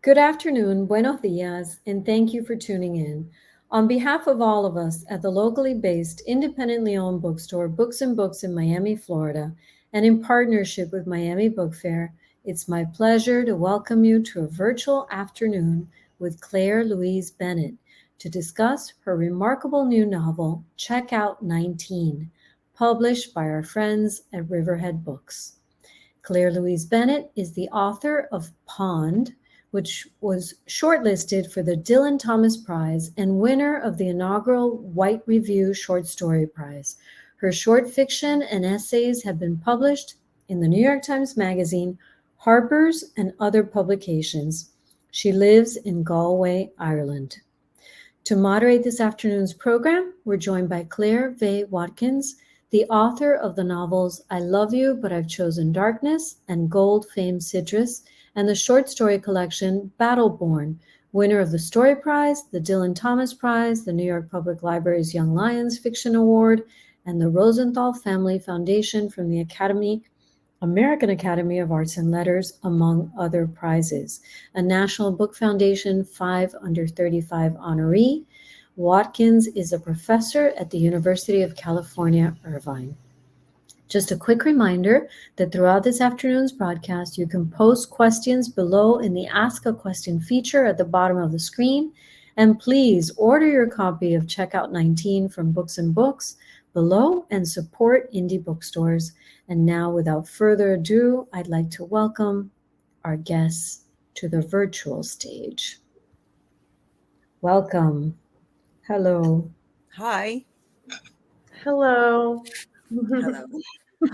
Good afternoon, buenos dias, and thank you for tuning in. On behalf of all of us at the locally based, independently owned bookstore Books and Books in Miami, Florida, and in partnership with Miami Book Fair, it's my pleasure to welcome you to a virtual afternoon with Claire-Louise Bennett to discuss her remarkable new novel, Check Out 19, published by our friends at Riverhead Books. Claire-Louise Bennett is the author of Pond, which was shortlisted for the Dylan Thomas Prize and winner of the inaugural White Review Short Story Prize. Her short fiction and essays have been published in the New York Times Magazine, Harper's, and other publications. She lives in Galway, Ireland. To moderate this afternoon's program, we're joined by Vaye Watkins, the author of the novels I Love You, But I've Chosen Darkness and Gold Famed Citrus, and the short story collection Battleborn, winner of the Story Prize, the Dylan Thomas Prize, the New York Public Library's Young Lions Fiction Award, and the Rosenthal Family Foundation from the American Academy of Arts and Letters, among other prizes. A National Book Foundation 5 Under 35 honoree. Watkins is a professor at the University of California, Irvine. Just a quick reminder that throughout this afternoon's broadcast, you can post questions below in the Ask a Question feature at the bottom of the screen. And please order your copy of Checkout 19 from Books and Books below and support indie bookstores. And now, without further ado, I'd like to welcome our guests to the virtual stage. Welcome. Hello. Hi. Hello. Hello.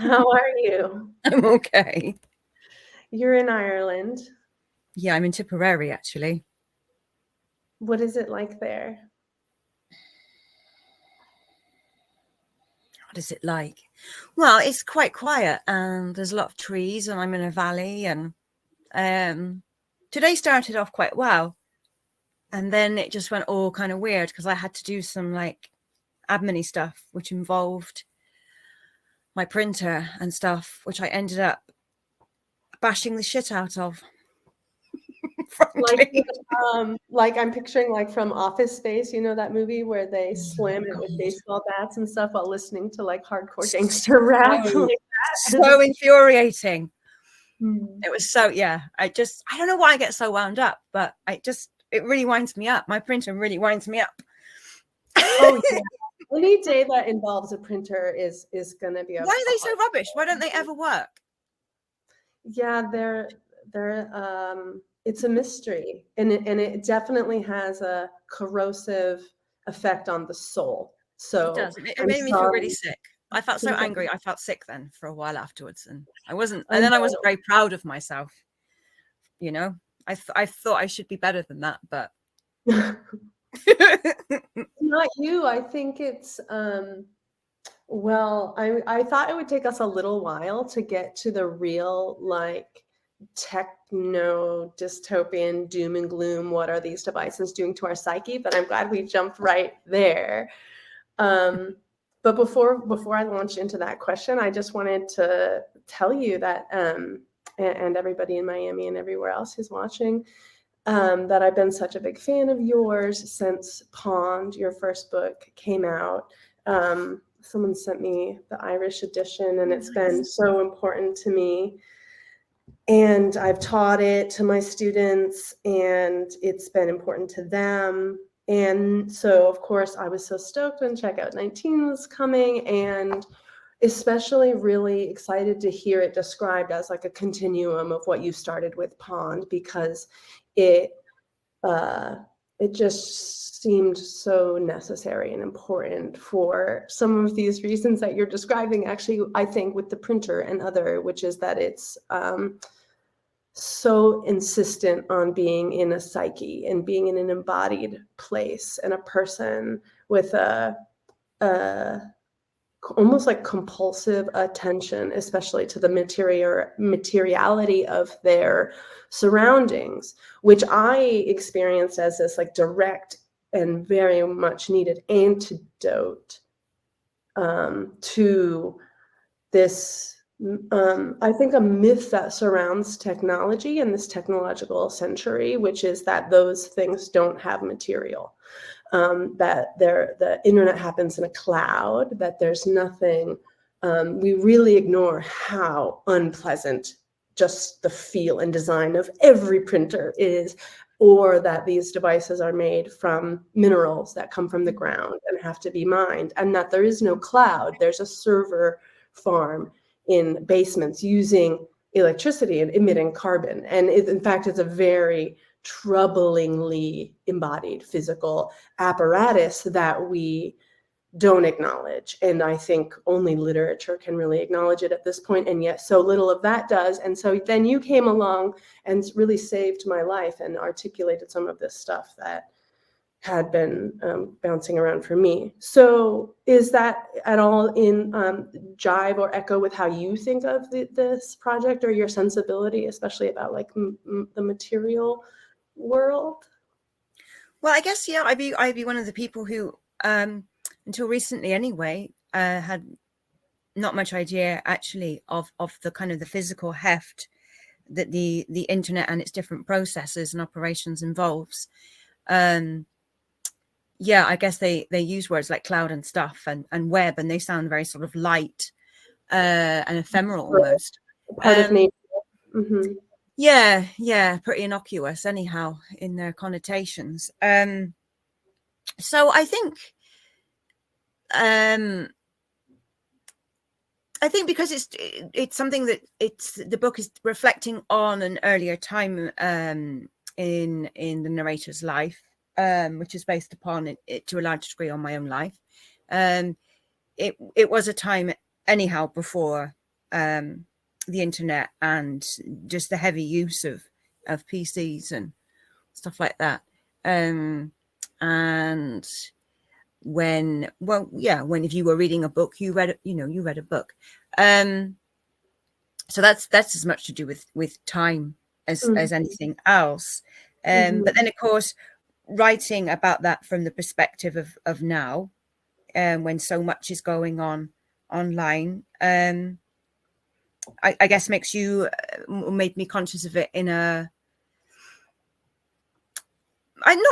How are you? I'm okay. You're in Ireland. Yeah, I'm in Tipperary, actually. What is it like there? What is it like? Well, it's quite quiet and there's a lot of trees and I'm in a valley, and today started off quite well. And then it just went all kind of weird because I had to do some like admin-y stuff, which involved my printer and stuff, which I ended up bashing the shit out of. like I'm picturing like from Office Space, you know, that movie where they slam it with baseball bats and stuff while listening to like hardcore gangster rap. So infuriating. It was so, yeah, I don't know why I get so wound up, but it really winds me up. My printer really winds me up. Oh yeah. Any day that involves a printer is gonna be Why are they so rubbish? Why don't they ever work? Yeah, they're it's a mystery, and it definitely has a corrosive effect on the soul. So it does. It made me feel really sick. I felt so angry. I felt sick then for a while afterwards, and I wasn't very proud of myself. You know, I thought I should be better than that, but not you. I think it's well, I thought it would take us a little while to get to the real like techno dystopian doom and gloom. What are these devices doing to our psyche? But I'm glad we jumped right there. But before I launch into that question, I just wanted to tell you that and everybody in Miami and everywhere else who's watching, that I've been such a big fan of yours since Pond, your first book, came out. Someone sent me the Irish edition, and it's been so important to me. And I've taught it to my students, and it's been important to them. And so, of course, I was so stoked when Checkout 19 was coming, and especially really excited to hear it described as like a continuum of what you started with Pond, because it just seemed so necessary and important for some of these reasons that you're describing, actually, I think, with the printer and other, which is that it's so insistent on being in a psyche and being in an embodied place and a person with a almost like compulsive attention, especially to the materiality of their surroundings, which I experienced as this like direct and very much needed antidote to this I think a myth that surrounds technology in this technological century, which is that those things don't have material, that the internet happens in a cloud, that there's nothing. We really ignore how unpleasant just the feel and design of every printer is, or that these devices are made from minerals that come from the ground and have to be mined, and that there is no cloud. There's a server farm in basements using electricity and emitting carbon. And in fact, it's a very troublingly embodied physical apparatus that we don't acknowledge. And I think only literature can really acknowledge it at this point, and yet so little of that does. And so then you came along and really saved my life and articulated some of this stuff that had been bouncing around for me. So is that at all in jive or echo with how you think of this project, or your sensibility, especially about like the material world? Well, I guess, yeah, I'd be one of the people who, until recently anyway, had not much idea actually of the kind of the physical heft that the internet and its different processes and operations involves. Yeah, I guess they use words like cloud and stuff and web, and they sound very sort of light and ephemeral almost. Part of nature. Mm-hmm. Yeah, pretty innocuous anyhow in their connotations. So I think because it's something that the book is reflecting on an earlier time in the narrator's life, which is based upon it to a large degree on my own life. It was a time anyhow before the internet and just the heavy use of PCs and stuff like that. And when if you were reading a book, you read a book. So that's as much to do with time as anything else. But then of course, writing about that from the perspective of now, when so much is going on online, I guess made me conscious of it in not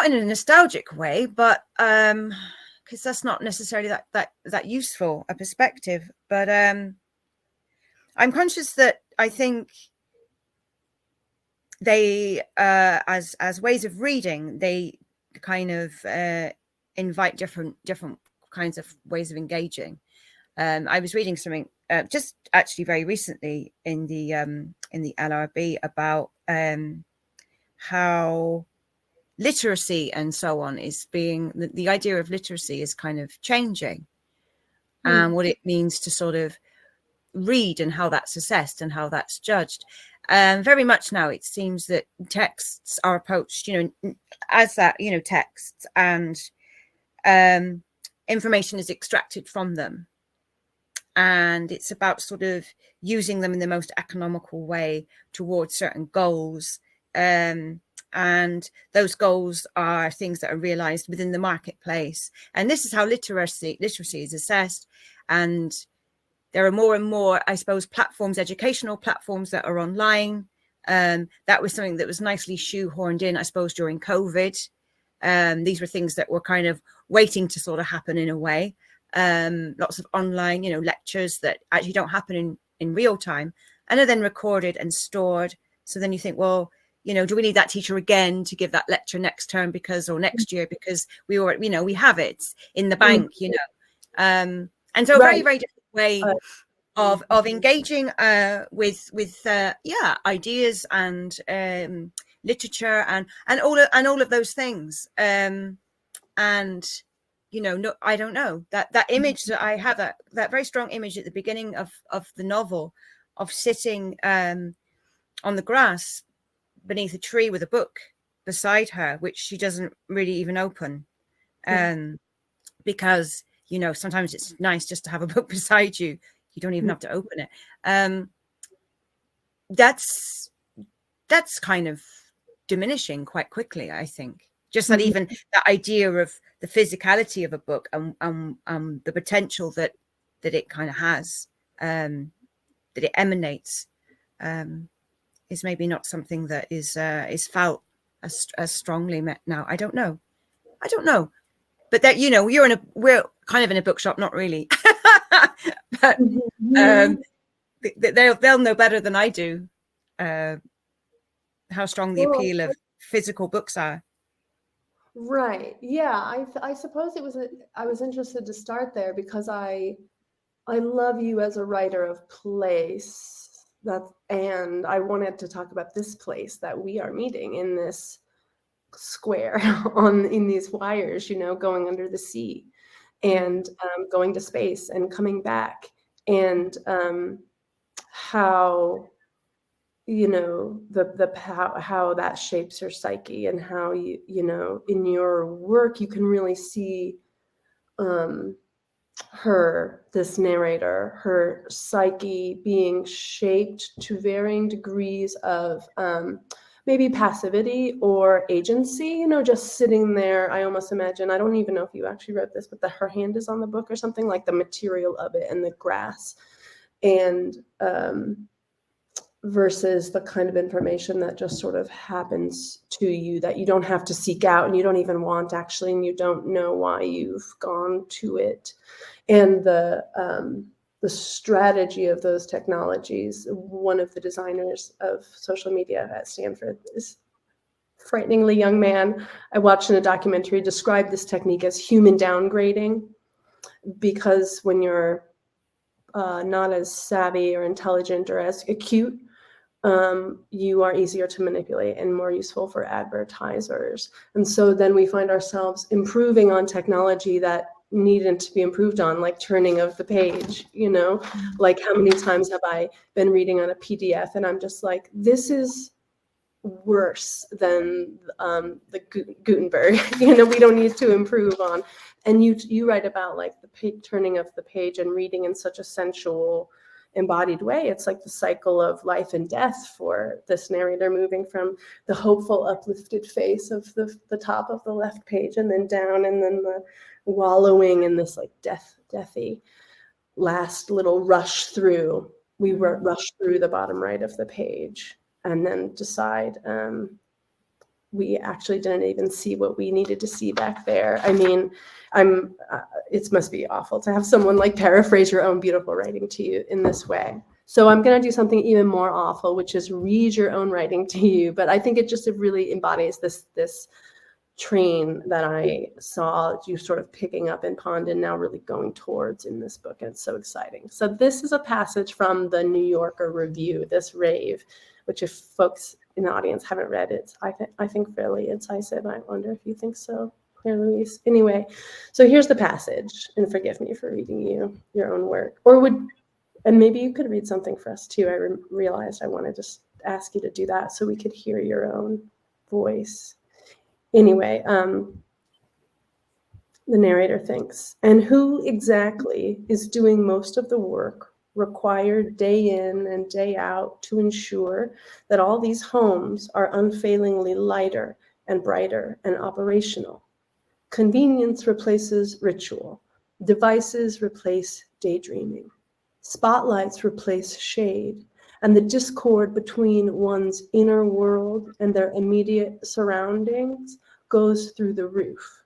in a nostalgic way, but because that's not necessarily that useful a perspective. But I'm conscious that I think they, as ways of reading, they kind of invite different kinds of ways of engaging. I was reading something just actually very recently in the LRB about how literacy and so on is being the idea of literacy is kind of changing, and what it means to sort of read and how that's assessed and how that's judged. Very much now it seems that texts are approached, as that, texts, and information is extracted from them, and it's about sort of using them in the most economical way towards certain goals. And those goals are things that are realized within the marketplace. And this is how literacy is assessed. And there are more and more, I suppose, platforms, educational platforms that are online. That was something that was nicely shoehorned in, I suppose, during COVID. These were things that were kind of waiting to sort of happen in a way. Lots of online, lectures that actually don't happen in real time and are then recorded and stored. So then you think, well, do we need that teacher again to give that lecture next term or next year, because we have it in the bank, and so a very, very different way of engaging with ideas and literature and all of those things. And no, I don't know, that image that I have, that very strong image at the beginning of the novel of sitting on the grass beneath a tree with a book beside her, which she doesn't really even open, because sometimes it's nice just to have a book beside you. You don't even have to open it. That's kind of diminishing quite quickly, I think. Just that even that idea of the physicality of a book and the potential that it kind of has that it emanates is maybe not something that is felt as strongly now. I don't know, but that, you know, we're kind of in a bookshop, not really, but they'll know better than I do how strong the appeal of physical books are. Right. Yeah. I suppose I was interested to start there because I love you as a writer of place, and I wanted to talk about this place that we are meeting in this square in these wires, you know, going under the sea and going to space and coming back, and how, you know, how that shapes your psyche, and how you know, in your work you can really see this narrator, her psyche being shaped to varying degrees of maybe passivity or agency, you know, just sitting there. I almost imagine, I don't even know if you actually wrote this, but that her hand is on the book or something, like the material of it and the grass, and versus the kind of information that just sort of happens to you, that you don't have to seek out and you don't even want actually, and you don't know why you've gone to it. And the strategy of those technologies. One of the designers of social media at Stanford, this frighteningly young man I watched in a documentary, described this technique as human downgrading, because when you're not as savvy or intelligent or as acute, you are easier to manipulate and more useful for advertisers. And so then we find ourselves improving on technology that needed to be improved on, like turning of the page, you know, like how many times have I been reading on a PDF and I'm just like, this is worse than the Gutenberg, you know, we don't need to improve on. And you write about like the turning of the page and reading in such a sensual, embodied way. It's like the cycle of life and death for this narrator, moving from the hopeful, uplifted face of the top of the left page and then down, and then the wallowing in this like deathy last little rush through. We rush through the bottom right of the page and then decide we actually didn't even see what we needed to see back there. I mean, it must be awful to have someone like paraphrase your own beautiful writing to you in this way. So I'm going to do something even more awful, which is read your own writing to you. But I think it really embodies this train that I saw you sort of picking up in Pond and now really going towards in this book. And it's so exciting. So this is a passage from the New Yorker Review, this rave, which if folks in the audience haven't read it, I think fairly incisive. I wonder if you think so, Claire-Louise. Anyway, so here's the passage, and forgive me for reading you your own work. And maybe you could read something for us too. I realized I wanted to ask you to do that so we could hear your own voice. Anyway, the narrator thinks, and who exactly is doing most of the work required day in and day out to ensure that all these homes are unfailingly lighter and brighter and operational? Convenience replaces ritual. Devices replace daydreaming. Spotlights replace shade. And the discord between one's inner world and their immediate surroundings goes through the roof.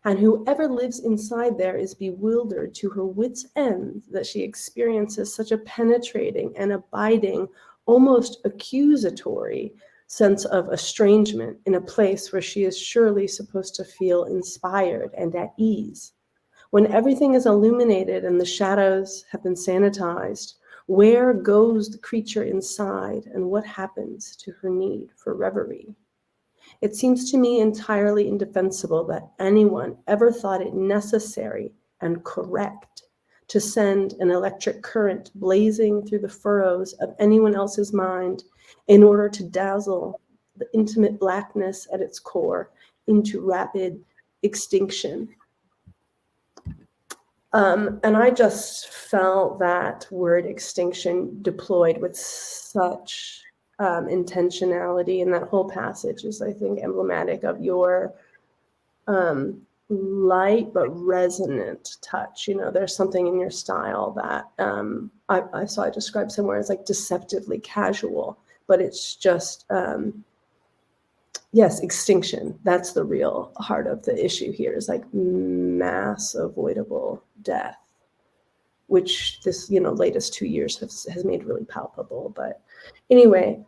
And whoever lives inside there is bewildered to her wits' end that she experiences such a penetrating and abiding, almost accusatory sense of estrangement in a place where she is surely supposed to feel inspired and at ease. When everything is illuminated and the shadows have been sanitized, where goes the creature inside, and what happens to her need for reverie? It seems to me entirely indefensible that anyone ever thought it necessary and correct to send an electric current blazing through the furrows of anyone else's mind in order to dazzle the intimate blackness at its core into rapid extinction. And I just felt that word extinction deployed with such intentionality, and that whole passage is, I think, emblematic of your light but resonant touch. You know, there's something in your style that I saw it described somewhere as like deceptively casual, but it's just yes, extinction. That's the real heart of the issue here, is like mass avoidable death, which this, you know, latest 2 years has made really palpable. But anyway,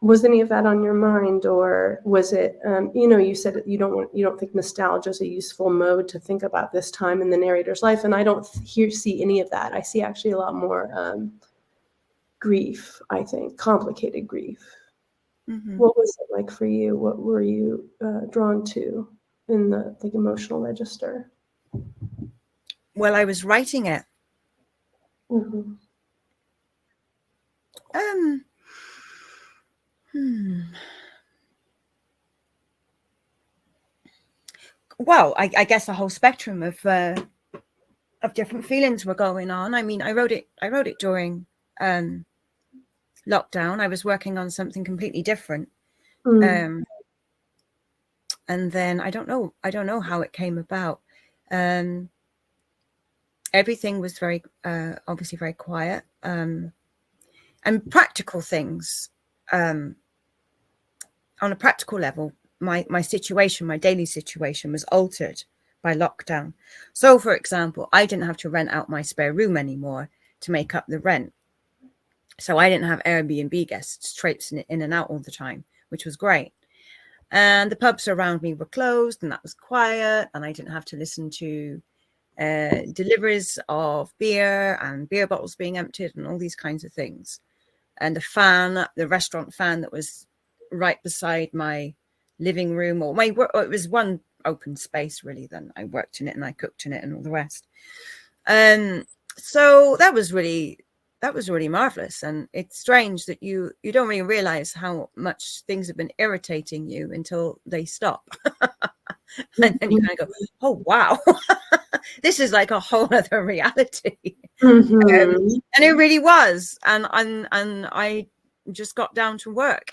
was any of that on your mind, or was it, you know, you said you don't think nostalgia is a useful mode to think about this time in the narrator's life, and I don't see any of that. I see actually a lot more grief, I think, complicated grief. Mm-hmm. What was it like for you? What were you drawn to in the like emotional register? Well, I was writing it. Mm-hmm. Well, I guess a whole spectrum of different feelings were going on. I mean, I wrote it during lockdown. I was working on something completely different. And then I don't know how it came about. Everything was very obviously very quiet, and practical things. On a practical level, my situation, my daily situation, was altered by lockdown. So, for example, I didn't have to rent out my spare room anymore to make up the rent. So I didn't have Airbnb guests traipsing in and out all the time, which was great. And the pubs around me were closed, and that was quiet, and I didn't have to listen to deliveries of beer and beer bottles being emptied and all these kinds of things. And the restaurant fan that was right beside my living room, or it was one open space really, then I worked in it and I cooked in it and all the rest. So that was really marvelous. And it's strange that you don't really realize how much things have been irritating you until they stop. And then you kind of go, oh wow, this is like a whole other reality. And it really was. And I just got down to work,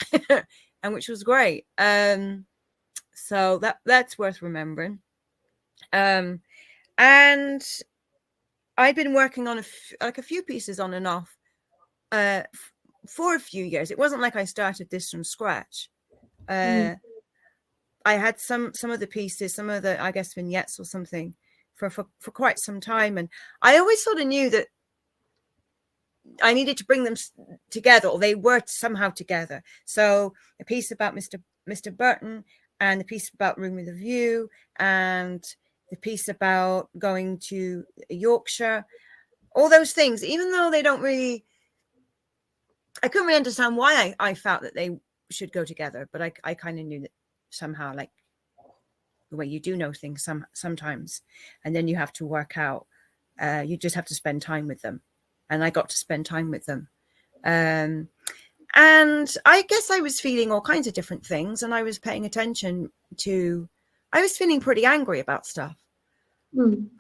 and which was great. So that's worth remembering. And I've been working on a few pieces on and off for a few years. It wasn't like I started this from scratch. I had some of the pieces, some of the, I guess, vignettes or something for quite some time. And I always sort of knew that I needed to bring them together, or they were somehow together. So a piece about Mr. Burton, and the piece about Room with a View, and the piece about going to Yorkshire, all those things, even though they don't really, I couldn't really understand why I felt that they should go together, but I kind of knew that somehow, like the way you do know things sometimes, and then you have to work out, you just have to spend time with them. And I got to spend time with them. And I guess I was feeling all kinds of different things, and I was paying attention to, I was feeling pretty angry about stuff.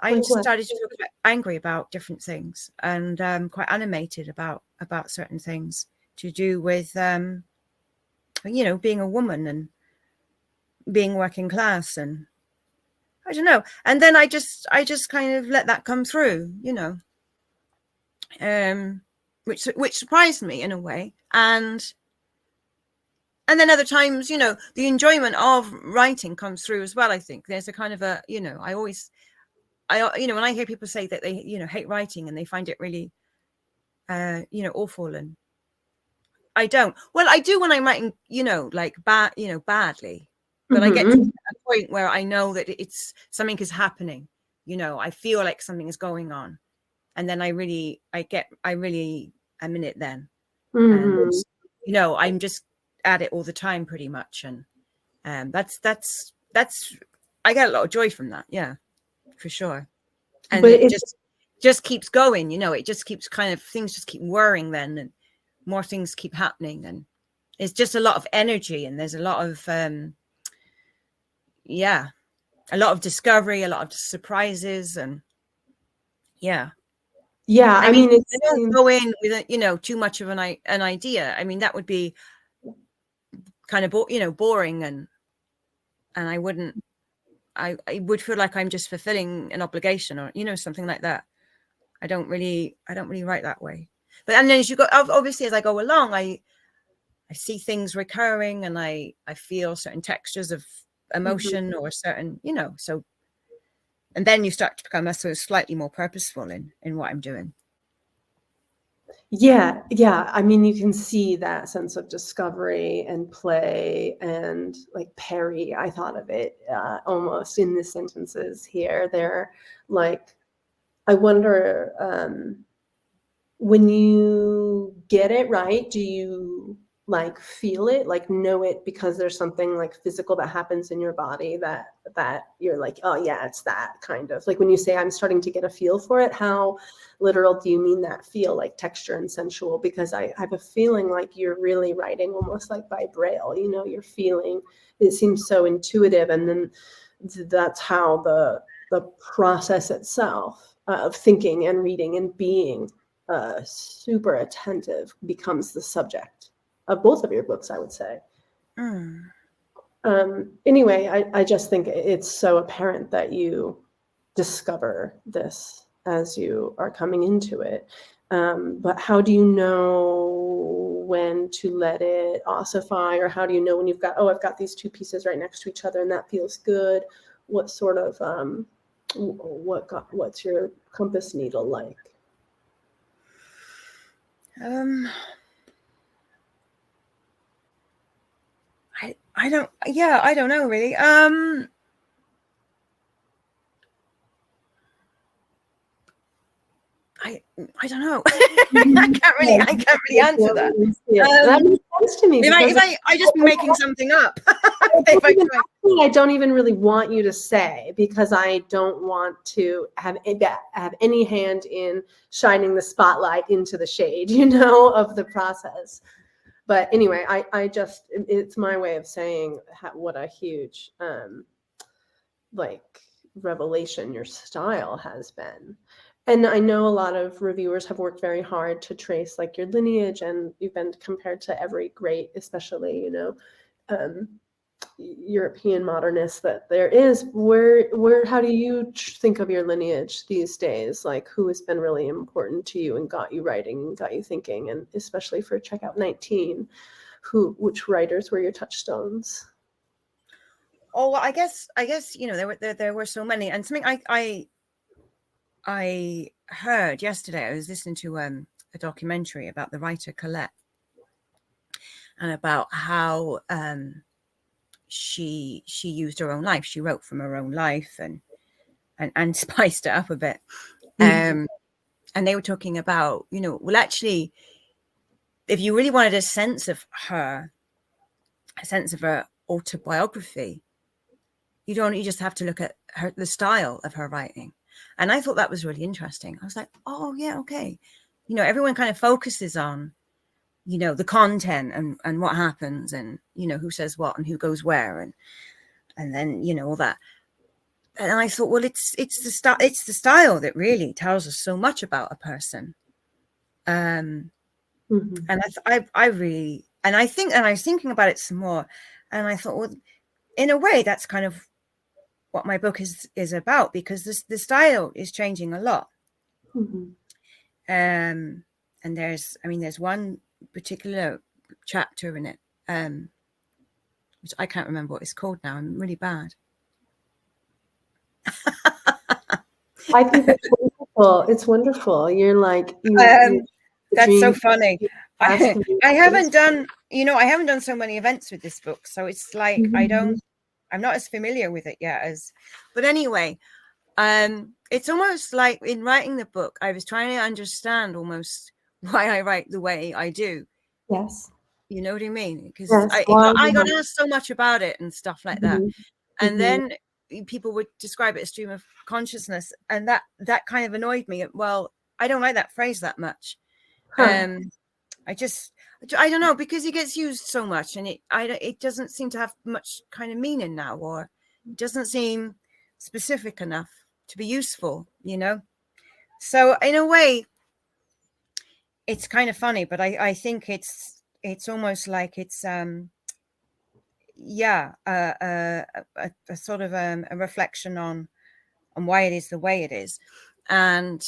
I just started to feel angry about different things, and quite animated about certain things to do with, you know, being a woman and being working class, and I don't know. And then I just kind of let that come through, you know, which surprised me in a way. And then other times, you know, the enjoyment of writing comes through as well. I think there's a kind of a, you know, you know, when I hear people say that they, you know, hate writing and they find it really, you know, awful, and I don't. Well, I do when I'm writing, you know, like badly, but I get to a point where I know that it's something is happening. You know, I feel like something is going on, and then I really am in it then. And, you know, I'm just at it all the time pretty much, and that's I get a lot of joy from that, yeah, for sure. And but it just keeps going, you know, it just keeps kind of, things just keep whirring then, and more things keep happening, and it's just a lot of energy, and there's a lot of a lot of discovery, a lot of surprises, and I mean they don't go in with, you know, too much of an idea. I mean, that would be kind of, you know, boring, and I wouldn't I would feel like I'm just fulfilling an obligation, or, you know, something like that. I don't really write that way. But and then as you go, obviously as I go along, I see things recurring, and I feel certain textures of emotion or certain, you know, so, and then you start to become sort of slightly more purposeful in what I'm doing. Yeah. I mean, you can see that sense of discovery and play, and like Perry, I thought of it almost in the sentences here. They're like, I wonder, when you get it right, do you like feel it, like know it, because there's something like physical that happens in your body that you're like, oh yeah, it's that kind of, like when you say I'm starting to get a feel for it, how literal do you mean that feel, like texture and sensual? Because I have a feeling like you're really writing almost like by braille, you know, you're feeling, it seems so intuitive, and then that's how the process itself of thinking and reading and being super attentive becomes the subject of both of your books, I would say. Anyway, I just think it's so apparent that you discover this as you are coming into it. But how do you know when to let it ossify, or how do you know when you've got, oh, I've got these two pieces right next to each other and that feels good? What sort of, what's your compass needle like? I don't know really. I don't know. I can't really answer that. That makes sense to me. If I just be making something up. I don't even really want you to say, because I don't want to have any hand in shining the spotlight into the shade, you know, of the process. But anyway, I just, it's my way of saying what a huge like revelation your style has been. And I know a lot of reviewers have worked very hard to trace like your lineage, and you've been compared to every great, especially, you know, European modernist that there is. How do you think of your lineage these days? Like, who has been really important to you and got you writing and got you thinking? And especially for Checkout 19, which writers were your touchstones? Oh, well, I guess you know, there were so many, and something I heard yesterday. I was listening to a documentary about the writer Colette, and about how she used her own life. She wrote from her own life and spiced it up a bit. And they were talking about, you know, well, actually, if you really wanted a sense of her autobiography, you just have to look at the style of her writing. And I thought that was really interesting. I was like, oh yeah, okay. You know, everyone kind of focuses on, you know, the content and what happens, and, you know, who says what and who goes where, and then, you know, all that. And I thought, well, it's the style that really tells us so much about a person. And I really, and I was thinking about it some more, and I thought, well, in a way, that's kind of what my book is about, because the style is changing a lot. And there's one particular chapter in it, which I can't remember what it's called now. I'm really bad. I think it's wonderful. It's wonderful. You're like, that's so funny. I haven't done so many events with this book, so it's like I'm not as familiar with it yet but anyway, it's almost like in writing the book, I was trying to understand almost why I write the way I do. Yes. You know what I mean? Because yes. I got asked so much about it and stuff like that. And then people would describe it as stream of consciousness, and that kind of annoyed me. Well, I don't like that phrase that much. I don't know, because it gets used so much, and it doesn't seem to have much kind of meaning now, or it doesn't seem specific enough to be useful, you know. So in a way, it's kind of funny, but I think it's almost like it's a sort of a reflection on why it is the way it is. And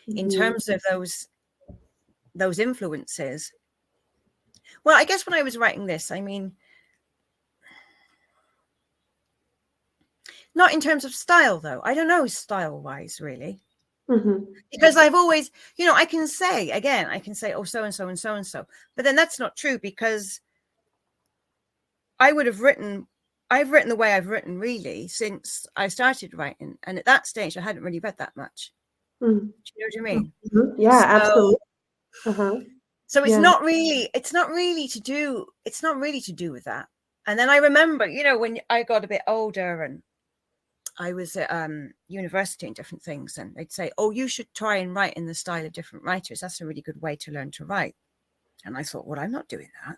in terms of those influences, well, I guess when I was writing this, I mean, not in terms of style, though. I don't know style-wise, really. Because I've always, you know, I can say, oh, so-and-so and so-and-so. But then that's not true, because I've written the way I've written, really, since I started writing. And at that stage, I hadn't really read that much. Do you know what I mean? Yeah, so, absolutely. So it's not really to do with that. And then I remember, you know, when I got a bit older and I was at university and different things, and they'd say, oh, you should try and write in the style of different writers. That's a really good way to learn to write. And I thought, well, I'm not doing that.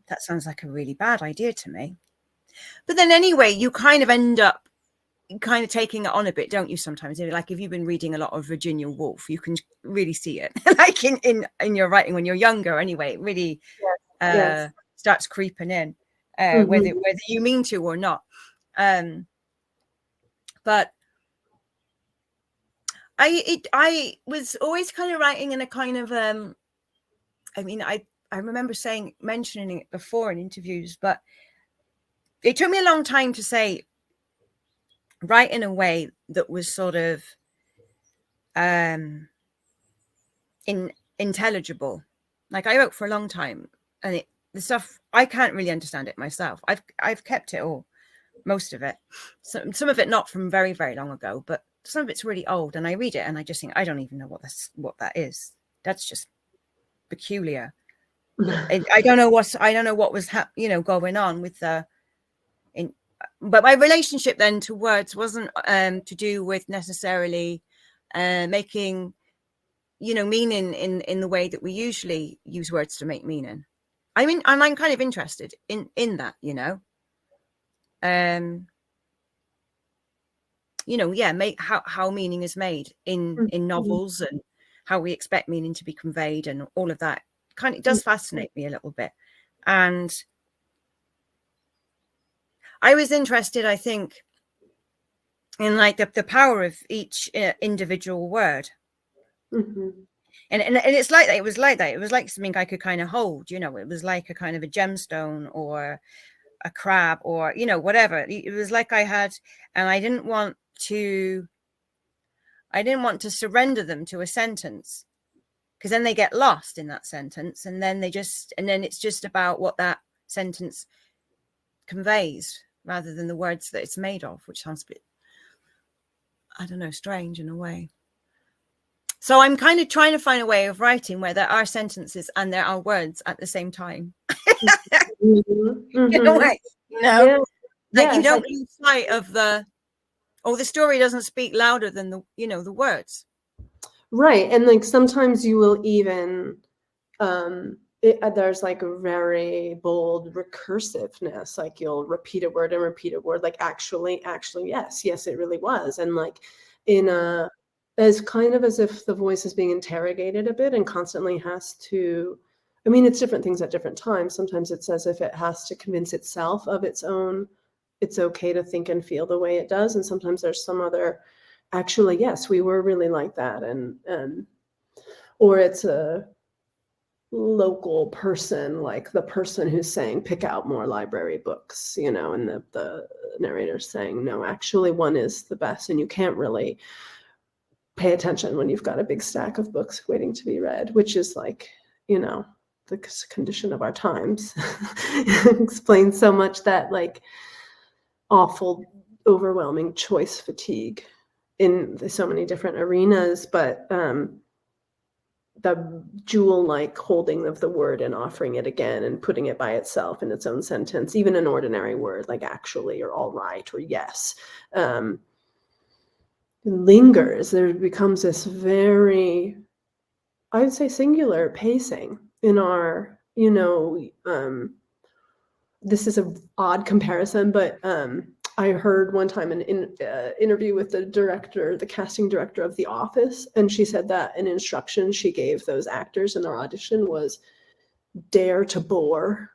That sounds like a really bad idea to me. But then anyway, you kind of end up kind of taking it on a bit, don't you, sometimes? Like if you've been reading a lot of Virginia Woolf, you can really see it. Like in your writing when you're younger anyway, it really starts creeping in, whether you mean to or not. But I was always kind of writing in a kind of I mean, I remember mentioning it before in interviews, but it took me a long time to say write in a way that was sort of intelligible. Like I wrote for a long time, and the stuff I can't really understand it myself. I've kept it all, most of it. Some of it not from very, very long ago, but some of it's really old, and I read it and I just think, I don't even know what that is. That's just peculiar. I don't know what was going on with but my relationship then to words wasn't to do with necessarily making meaning in the way that we usually use words to make meaning. I mean, and I'm kind of interested in that, how meaning is made in novels, and how we expect meaning to be conveyed, and all of that kind of does fascinate me a little bit. And I was interested, I think, in like the power of each individual word. And it's like that. It was like that. It was like something I could kind of hold, it was like a kind of a gemstone or a crab or, whatever. It was like I had, and I didn't want to surrender them to a sentence, because then they get lost in that sentence, and then it's just about what that sentence conveys rather than the words that it's made of, which sounds a bit, I don't know, strange in a way. So I'm kind of trying to find a way of writing where there are sentences and there are words at the same time. In a way, you don't lose sight of the story doesn't speak louder than the words. Right. And like sometimes you will even there's like a very bold recursiveness, like you'll repeat a word, like actually yes it really was. And like as kind of as if the voice is being interrogated a bit and constantly has to, I mean, it's different things at different times. Sometimes it's as if it has to convince itself of its own, it's okay to think and feel the way it does. And sometimes there's some other, actually, yes, we were really like that. And or it's a local person, like the person who's saying, pick out more library books, and the narrator's saying, no, actually one is the best. And you can't really pay attention when you've got a big stack of books waiting to be read, which is like, the condition of our times. Explains so much that like awful, overwhelming choice fatigue in so many different arenas. But the jewel-like holding of the word and offering it again and putting it by itself in its own sentence, even an ordinary word like actually or all right or yes, lingers. There becomes this very, I would say, singular pacing in our, this is an odd comparison, but I heard one time an interview with the casting director of The Office, and she said that an instruction she gave those actors in their audition was dare to bore.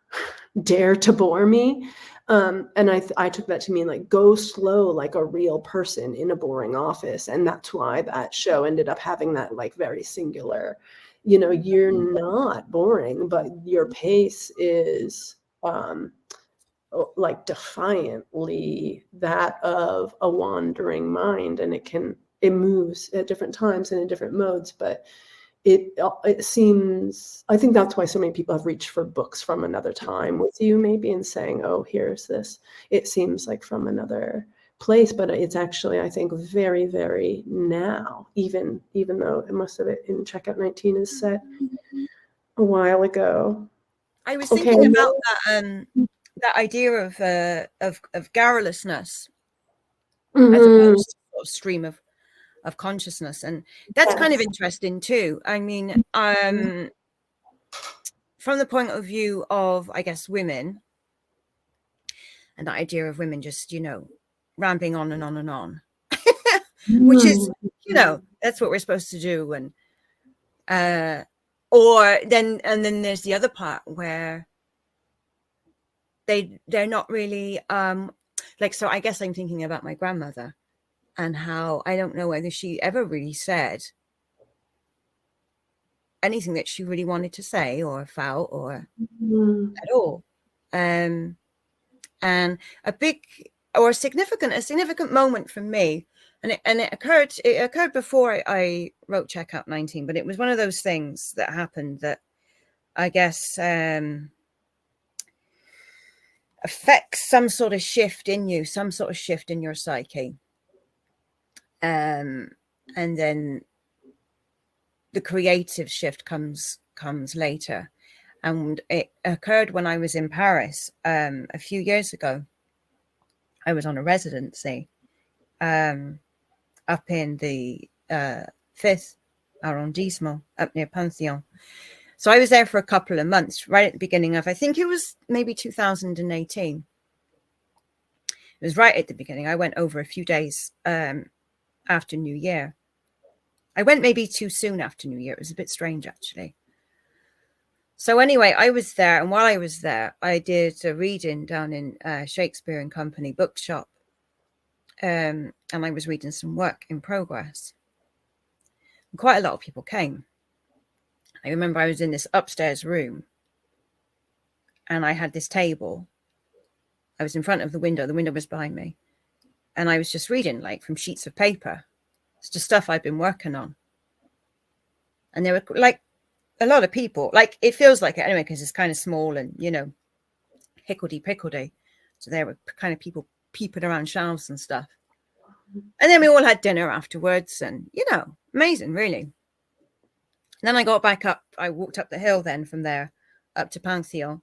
dare to bore me. And I took that to mean like go slow like a real person in a boring office. And that's why that show ended up having that like very singular, you're not boring, but your pace is like defiantly that of a wandering mind, and it moves at different times and in different modes, but it seems, I think that's why so many people have reached for books from another time with you maybe and saying, oh, here's this. It seems like from another place, but it's actually, I think, very, very now, even though most of it in Checkout 19 is set a while ago. I was thinking about that idea of garrulousness as opposed to sort of stream of consciousness, and that's kind of interesting too. I mean, from the point of view of, I guess, women, and that idea of women just, rambling on and on and on, which is, that's what we're supposed to do. And then there's the other part where they're not really like, so I guess I'm thinking about my grandmother and how I don't know whether she ever really said anything that she really wanted to say or felt or at all. And a significant moment for me, and it occurred before I wrote Checkout 19, but it was one of those things that happened that I guess affects some sort of shift in you, some sort of shift in your psyche. And then the creative shift comes later. And it occurred when I was in Paris a few years ago. I was on a residency up in the 5th arrondissement, up near Pantheon. So I was there for a couple of months, right at the beginning of, I think it was maybe 2018. It was right at the beginning. I went over a few days after New Year. I went maybe too soon after New Year. It was a bit strange, actually. So anyway, I was there. And while I was there, I did a reading down in Shakespeare and Company bookshop. And I was reading some work in progress. And quite a lot of people came. I remember I was in this upstairs room and I had this table. I was in front of the window. The window was behind me. And I was just reading like from sheets of paper. It's just stuff I've been working on. And there were like a lot of people, like it feels like it anyway, because it's kind of small and, hickledy-pickledy. So there were kind of people peeping around shelves and stuff. And then we all had dinner afterwards and, amazing, really. Then I got back up. I walked up the hill then from there up to Pantheon.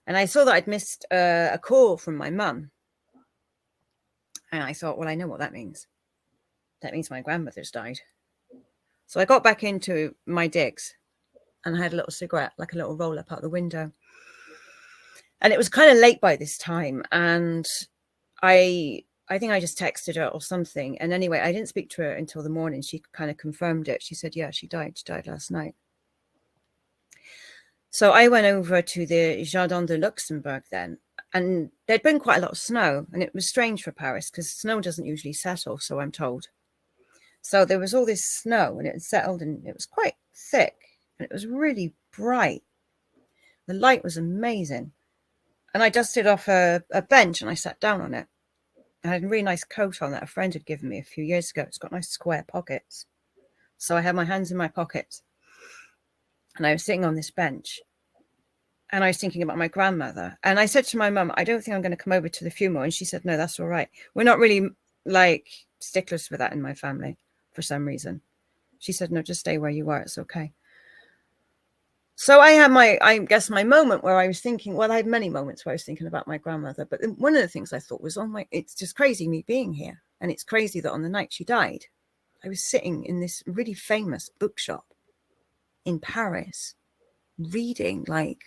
And I saw that I'd missed a call from my mum. And I thought, well, I know what that means. That means my grandmother's died. So I got back into my digs and I had a little cigarette, like a little roll up out the window. And it was kind of late by this time. And I think I just texted her or something. And anyway, I didn't speak to her until the morning. She kind of confirmed it. She said, yeah, she died. She died last night. So I went over to the Jardin de Luxembourg then. And there'd been quite a lot of snow. And it was strange for Paris because snow doesn't usually settle, so I'm told. So there was all this snow and it settled and it was quite thick. And it was really bright. The light was amazing. And I dusted off a bench and I sat down on it. I had a really nice coat on that a friend had given me a few years ago. It's got nice square pockets. So I had my hands in my pockets. And I was sitting on this bench. And I was thinking about my grandmother. And I said to my mum, I don't think I'm going to come over to the funeral. And she said, no, that's all right. We're not really like sticklers for that in my family for some reason. She said, no, just stay where you are. It's okay. So I had I guess my moment where I was thinking, well, I had many moments where I was thinking about my grandmother. But one of the things I thought was, it's just crazy me being here. And it's crazy that on the night she died, I was sitting in this really famous bookshop in Paris, reading like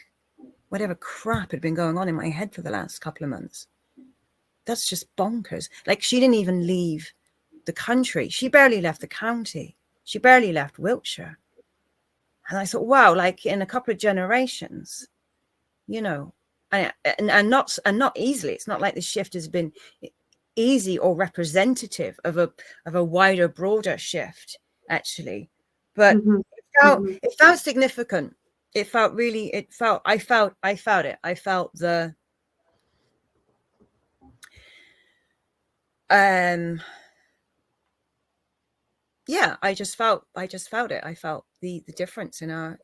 whatever crap had been going on in my head for the last couple of months. That's just bonkers. Like she didn't even leave the country. She barely left the county. She barely left Wiltshire. And I thought, wow, like in a couple of generations, and not easily. It's not like the shift has been easy or representative of a wider, broader shift, actually. But it felt significant. It felt really. I felt it. I felt the yeah, I just felt it. I felt the difference in our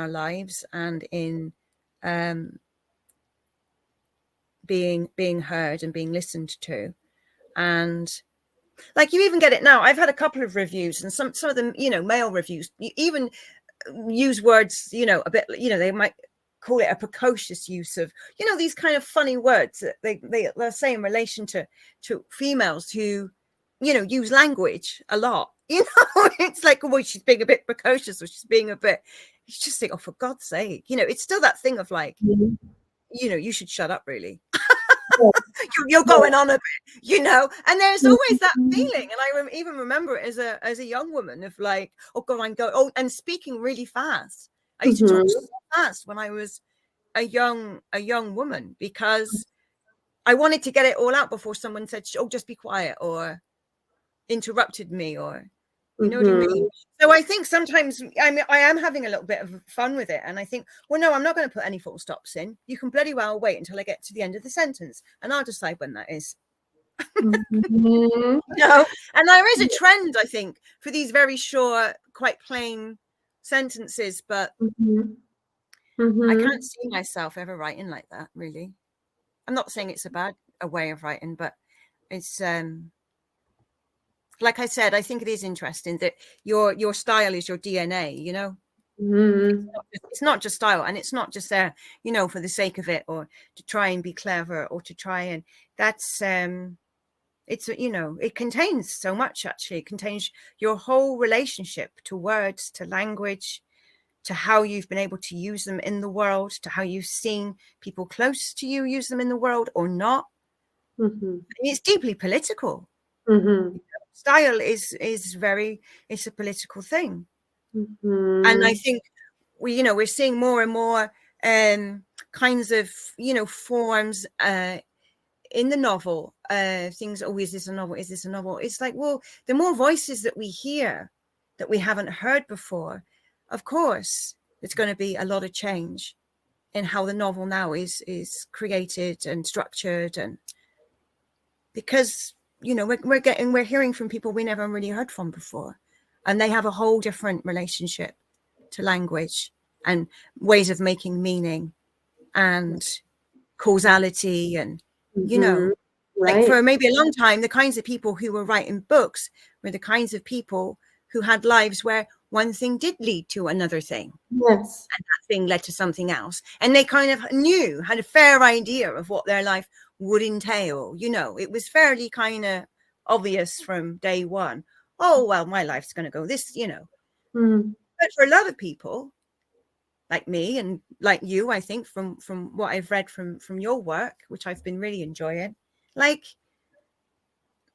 lives, and in being heard and being listened to. And like, you even get it now. I've had a couple of reviews, and some of them, male reviews, you even use words, a bit, they might call it a precocious use of, these kind of funny words that they'll say in relation to females who, use language a lot. It's like, oh, she's being a bit precocious, or she's being a bit, you just think, oh, for God's sake, it's still that thing of like, you should shut up, really. You're going on a bit, and there's always that feeling. And I even remember it as a young woman of like, oh God, and speaking really fast. I used to talk so fast when I was a young woman, because I wanted to get it all out before someone said, oh, just be quiet, or interrupted me, or you know what I mean? So I think sometimes I am having a little bit of fun with it, and I think, well, no, I'm not going to put any full stops in. You can bloody well wait until I get to the end of the sentence, and I'll decide when that is. And there is a trend, I think, for these very short, quite plain sentences, but I can't see myself ever writing like that, really. I'm not saying it's a way of writing, but it's like I said, I think it is interesting that your style is your DNA, It's not just style, and it's not just there, for the sake of it, or to try and be clever, or to try and that's it's, it contains so much, actually. It contains your whole relationship to words, to language, to how you've been able to use them in the world, to how you've seen people close to you use them in the world or not. It's deeply political. Style is it's a political thing. And I think we're seeing more and more kinds of forms in the novel, things, oh, is this a novel, is this a novel? It's like, well, the more voices that we hear that we haven't heard before, of course there's going to be a lot of change in how the novel now is created and structured. And because we're hearing from people we never really heard from before, and they have a whole different relationship to language and ways of making meaning and causality. And like, for maybe a long time, the kinds of people who were writing books were the kinds of people who had lives where one thing did lead to another thing. Yes. And that thing led to something else, and they kind of had a fair idea of what their life would entail. It was fairly kind of obvious from day one. Oh, well, my life's going to go this, But for a lot of people like me and like you, I think from what I've read from your work, which I've been really enjoying, like,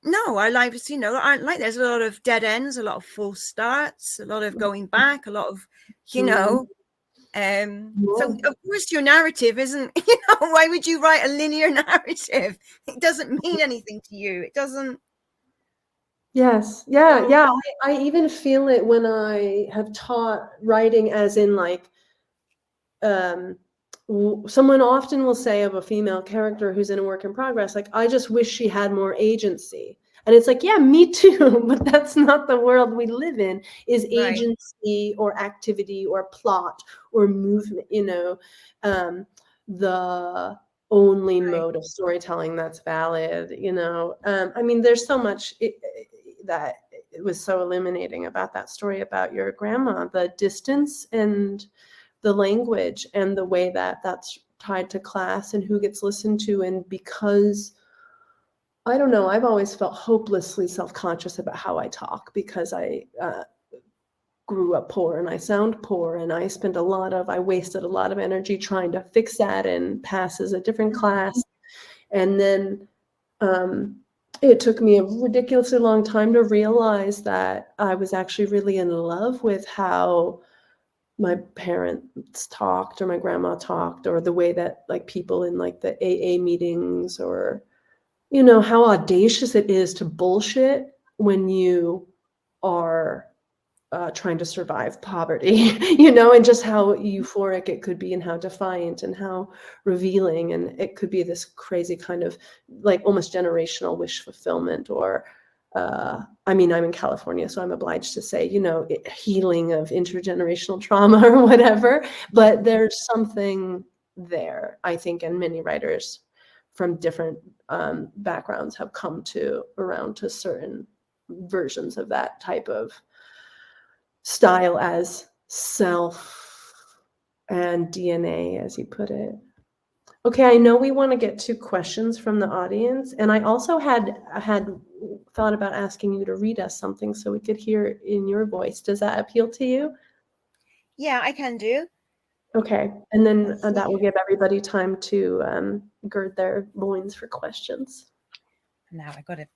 no, our lives, aren't like, there's a lot of dead ends, a lot of false starts, a lot of going back, a lot of, so of course your narrative isn't, why would you write a linear narrative? It doesn't mean anything to you. It doesn't. Yes. Yeah. I even feel it when I have taught writing, as in like, someone often will say of a female character who's in a work in progress, like, I just wish she had more agency. And it's like, yeah, me too, but that's not the world we live in, is agency or activity or plot or movement, the only mode of storytelling that's valid, I mean, there's so much that it was so illuminating about that story about your grandma, the distance and the language and the way that that's tied to class and who gets listened to. And because, I don't know, I've always felt hopelessly self-conscious about how I talk, because I grew up poor and I sound poor, and I wasted a lot of energy trying to fix that and pass as a different class. And then it took me a ridiculously long time to realize that I was actually really in love with how my parents talked or my grandma talked, or the way that like people in like the AA meetings, or, you know, how audacious it is to bullshit when you are trying to survive poverty, you know, and just how euphoric it could be and how defiant and how revealing. And it could be this crazy kind of like almost generational wish fulfillment, or, I mean, I'm in California, so I'm obliged to say, you know, healing of intergenerational trauma or whatever. But there's something there, I think, and many writers from different backgrounds have come to around to certain versions of that type of style as self and DNA, as you put it. Okay, I know we want to get to questions from the audience, and I also had thought about asking you to read us something so we could hear in your voice. Does that appeal to you? Yeah, I can do. Okay, and then Let's that will see. give everybody time to gird their loins for questions. Now I got it.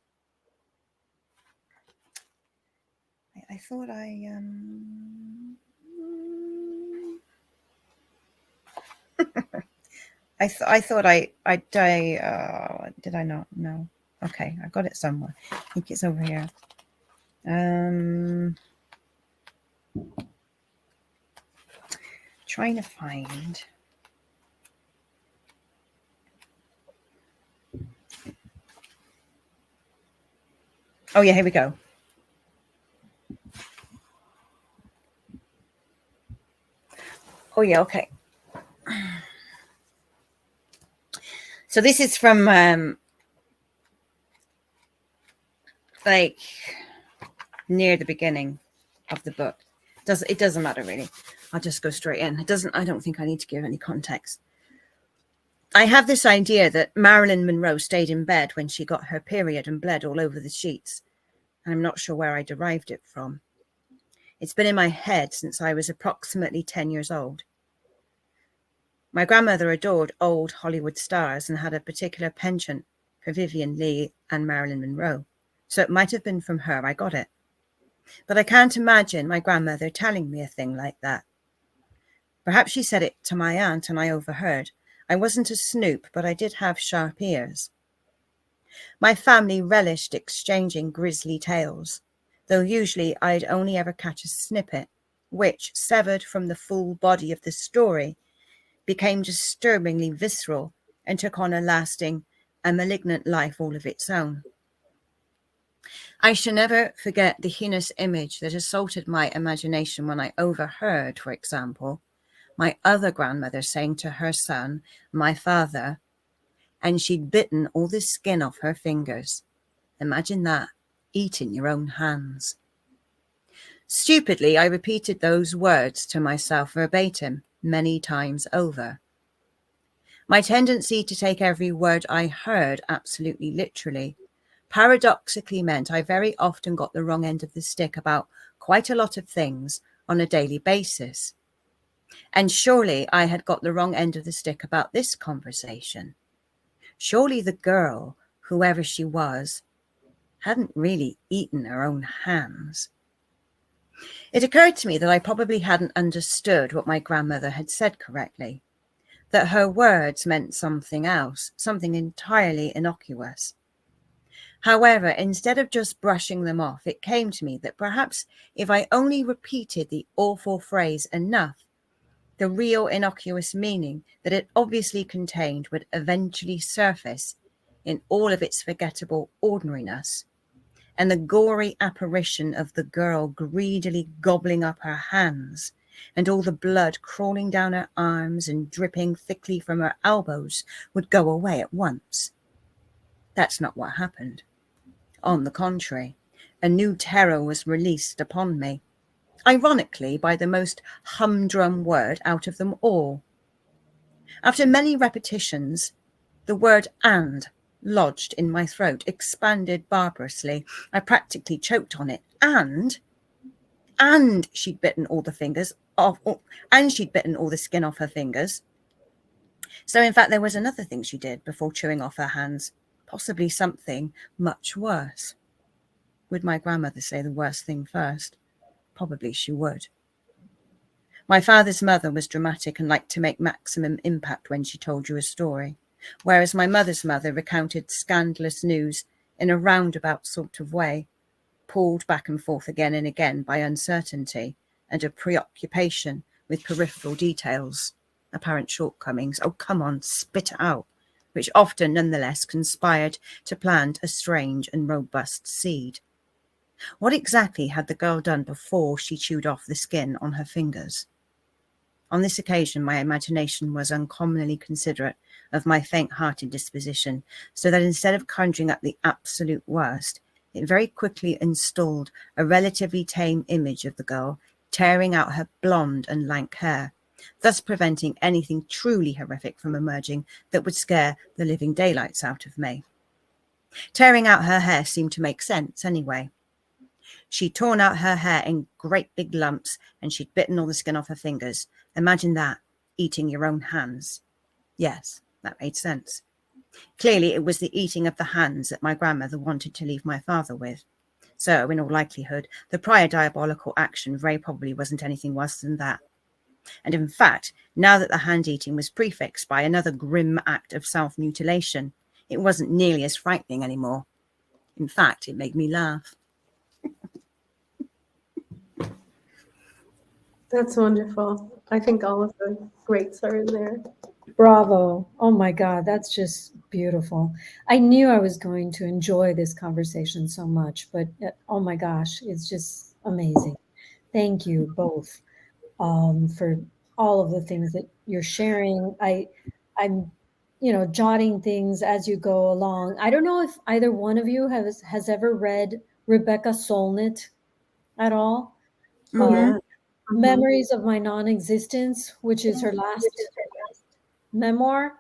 I thought I thought I did I not? No. Okay, I got it somewhere. I think it's over here. Trying to find. Oh yeah, here we go. Oh yeah, okay. So this is from like near the beginning of the book. It doesn't matter really. I'll just go straight in. I don't think I need to give any context. I have this idea that Marilyn Monroe stayed in bed when she got her period and bled all over the sheets. I'm not sure where I derived it from. It's been in my head since I was approximately 10 years old. My grandmother adored old Hollywood stars and had a particular penchant for Vivian Leigh and Marilyn Monroe, so it might have been from her I got it. But I can't imagine my grandmother telling me a thing like that. Perhaps she said it to my aunt and I overheard. I wasn't a snoop, but I did have sharp ears. My family relished exchanging grisly tales, though usually I'd only ever catch a snippet, which, severed from the full body of the story, became disturbingly visceral and took on a lasting and malignant life all of its own. I shall never forget the heinous image that assaulted my imagination when I overheard, for example, my other grandmother saying to her son, my father, and she'd bitten all the skin off her fingers. Imagine that, eating your own hands. Stupidly, I repeated those words to myself verbatim many times over. My tendency to take every word I heard absolutely literally paradoxically meant I very often got the wrong end of the stick about quite a lot of things on a daily basis. And surely I had got the wrong end of the stick about this conversation. Surely the girl, whoever she was, hadn't really eaten her own hands. It occurred to me that I probably hadn't understood what my grandmother had said correctly, that her words meant something else, something entirely innocuous. However, instead of just brushing them off, it came to me that perhaps if I only repeated the awful phrase enough, the real innocuous meaning that it obviously contained would eventually surface in all of its forgettable ordinariness, and the gory apparition of the girl greedily gobbling up her hands, and all the blood crawling down her arms and dripping thickly from her elbows would go away at once. That's not what happened. On the contrary, a new terror was released upon me, ironically by the most humdrum word out of them all. After many repetitions, the word "and" lodged in my throat, expanded barbarously. I practically choked on it. And she'd bitten all the fingers off, and she'd bitten all the skin off her fingers. So in fact, there was another thing she did before chewing off her hands, possibly something much worse. Would my grandmother say the worst thing first? Probably she would. My father's mother was dramatic and liked to make maximum impact when she told you a story, whereas my mother's mother recounted scandalous news in a roundabout sort of way, pulled back and forth again and again by uncertainty and a preoccupation with peripheral details, apparent shortcomings. Oh, come on, spit it out. Which often, nonetheless, conspired to plant a strange and robust seed. What exactly had the girl done before she chewed off the skin on her fingers? On this occasion, my imagination was uncommonly considerate of my faint-hearted disposition, so that instead of conjuring up the absolute worst, it very quickly installed a relatively tame image of the girl tearing out her blonde and lank hair, thus preventing anything truly horrific from emerging that would scare the living daylights out of me. Tearing out her hair seemed to make sense anyway. She'd torn out her hair in great big lumps and she'd bitten all the skin off her fingers. Imagine that, eating your own hands. Yes, that made sense. Clearly, it was the eating of the hands that my grandmother wanted to leave my father with. So, in all likelihood, the prior diabolical action very probably wasn't anything worse than that. And in fact, now that the hand-eating was prefixed by another grim act of self-mutilation, it wasn't nearly as frightening anymore. In fact, it made me laugh. That's wonderful. I think all of the greats are in there. Bravo. Oh my God, that's just beautiful. I knew I was going to enjoy this conversation so much, but oh my gosh, it's just amazing. Thank you both for all of the things that you're sharing. I'm, jotting things as you go along. I don't know if either one of you has ever read Rebecca Solnit at all. Mm-hmm. Memories of My Non-Existence, which is her last memoir.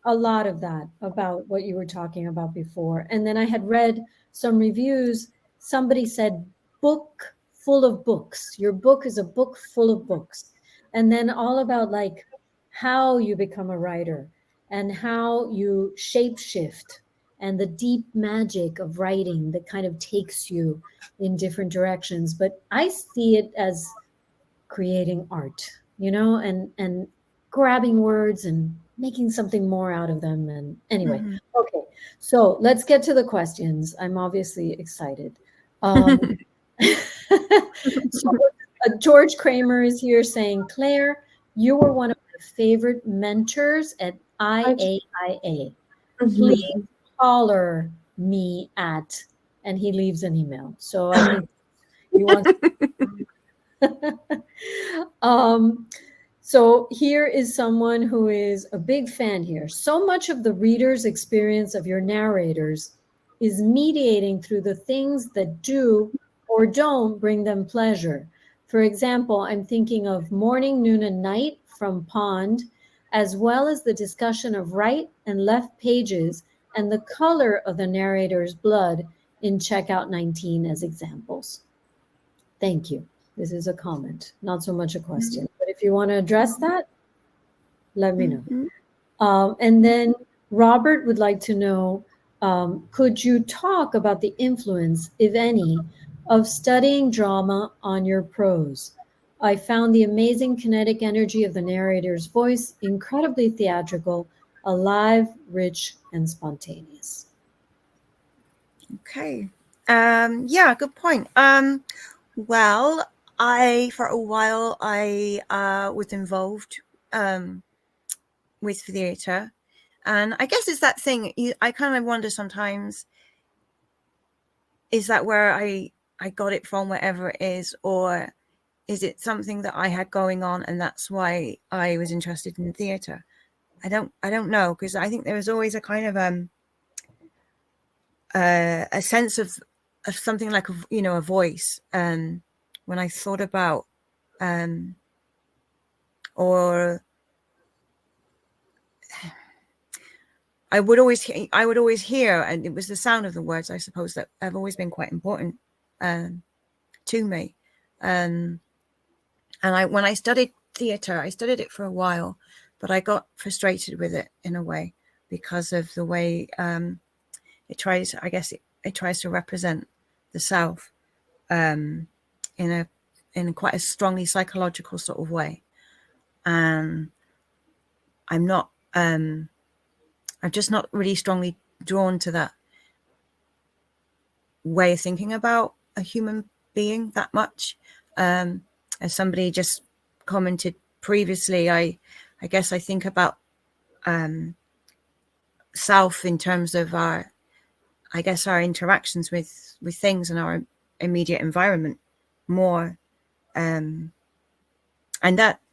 A lot of that about what you were talking about before. And then I had read some reviews. Somebody said, book full of books. Your book is a book full of books. And then all about like how you become a writer and how you shapeshift and the deep magic of writing that kind of takes you in different directions. But I see it as creating art, and grabbing words and making something more out of them. And anyway, okay, so let's get to the questions. I'm obviously excited. So, George Kramer is here saying, Claire, you were one of my favorite mentors at IAIA. Please holler me at, and he leaves an email. So I think you want so here is someone who is a big fan here. So much of the reader's experience of your narrators is mediating through the things that do or don't bring them pleasure. For example, I'm thinking of Morning, Noon, and Night from Pond, as well as the discussion of right and left pages and the color of the narrator's blood in Checkout 19 as examples. Thank you. This is a comment, not so much a question. But if you want to address that, let me know. And then Robert would like to know, could you talk about the influence, if any, of studying drama on your prose? I found the amazing kinetic energy of the narrator's voice incredibly theatrical, alive, rich, and spontaneous. Okay. Yeah, good point. Well, for a while, I was involved with theatre. And I guess it's that thing, I kind of wonder sometimes, is that where I got it from, wherever it is, or is it something that I had going on and that's why I was interested in theatre? I don't know, because I think there was always a kind of a sense of something like a voice when I thought about or I would always hear, and it was the sound of the words, I suppose, that have always been quite important to me. And when I studied theatre, I studied it for a while, but I got frustrated with it in a way because of the way it tries to represent the South in in quite a strongly psychological sort of way. And I'm just not really strongly drawn to that way of thinking about a human being that much. As somebody just commented previously, I guess I think about self in terms of our interactions with things in our immediate environment more. And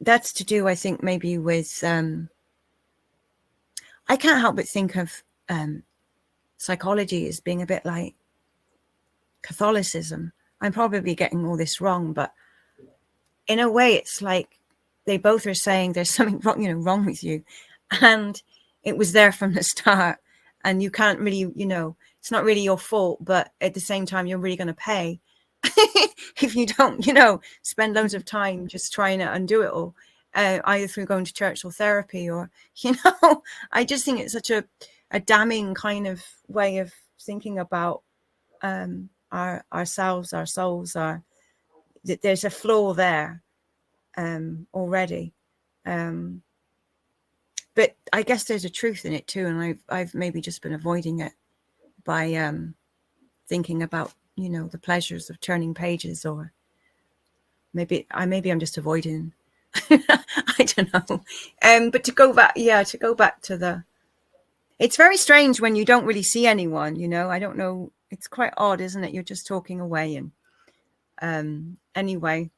that's to do, I think, maybe with I can't help but think of psychology as being a bit like Catholicism. I'm probably getting all this wrong, but in a way it's like they both are saying there's something wrong with you, and it was there from the start, and you can't really, it's not really your fault, but at the same time you're really going to pay if you don't spend loads of time just trying to undo it all, either through going to church or therapy, or I just think it's such a damning kind of way of thinking about ourselves, our souls, that there's a flaw there already, but I guess there's a truth in it too, and I've maybe just been avoiding it by thinking about the pleasures of turning pages, or maybe I'm just avoiding I don't know, but to go back to the, it's very strange when you don't really see anyone, I don't know, it's quite odd, isn't it? You're just talking away. And anyway,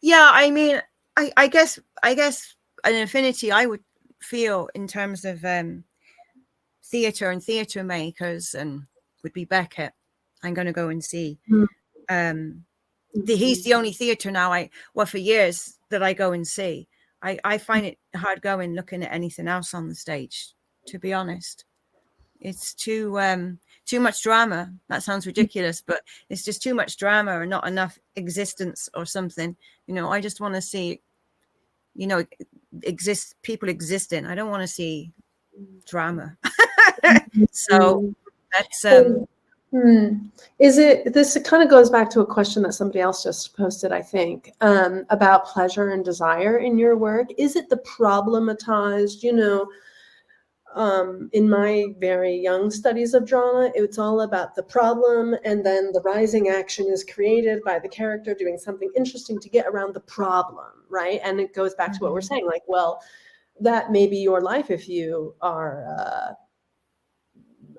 yeah, I mean, I guess an affinity I would feel in terms of theatre and theatre makers and would be Beckett. I'm going to go and see. He's the only theatre now for years that I go and see. I find it hard going looking at anything else on the stage, to be honest. It's too much drama. That sounds ridiculous, but it's just too much drama or not enough existence or something. I just want to see, people existing. I don't want to see drama. So that's Is it, this kind of goes back to a question that somebody else just posted, I think, about pleasure and desire in your work. Is it the problematized, in my very young studies of drama, it's all about the problem, and then the rising action is created by the character doing something interesting to get around the problem, right? And it goes back to what we're saying, like, well, that may be your life if you are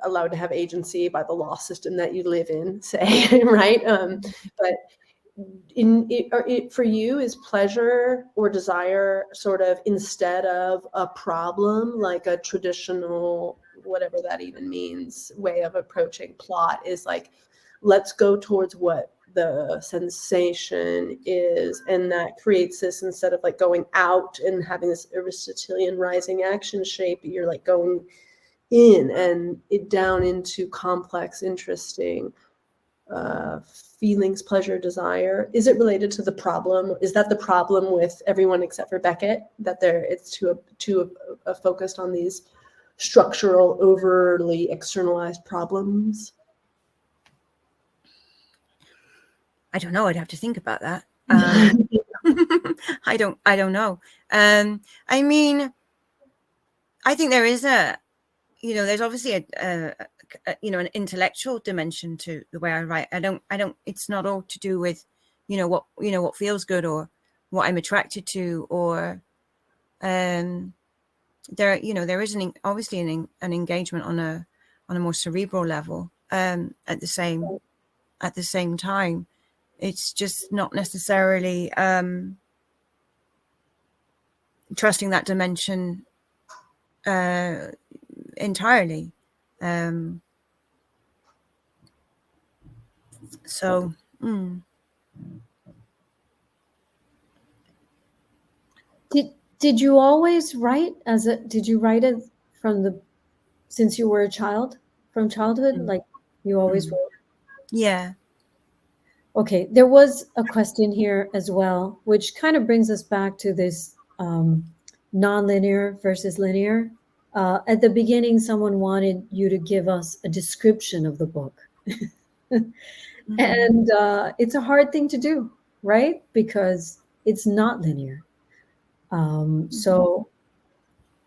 allowed to have agency by the law system that you live in, say, right? But for you, is pleasure or desire sort of instead of a problem, like a traditional, whatever that even means, way of approaching plot is like, let's go towards what the sensation is, and that creates this, instead of like going out and having this Aristotelian rising action shape, you're like going in and it down into complex, interesting feelings, pleasure, desire. Is it related to the problem? Is that the problem with everyone except for Beckett, that it's too focused on these structural, overly externalized problems? I don't know. I'd have to think about that. I don't know. I mean, I think there is there's obviously an intellectual dimension to the way I write. I don't, it's not all to do with, what feels good or what I'm attracted to, or, there is obviously an engagement on a more cerebral level, at the same time. It's just not necessarily, trusting that dimension, entirely. Did you always write did you write it since you were a child, from childhood? Like you always wrote? Yeah. Okay, there was a question here as well, which kind of brings us back to this non-linear versus linear. At the beginning, someone wanted you to give us a description of the book. And it's a hard thing to do, right? Because it's not linear. So